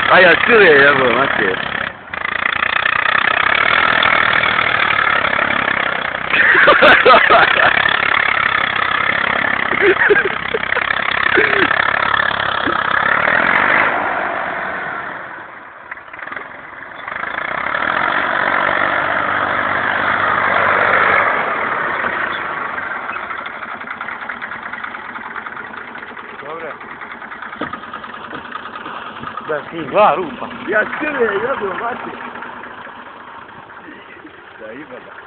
A ja čuje, jebo, Matije. Dobre. Da si dva rupa. Ja čuje, jebo, Matije. Da ima da.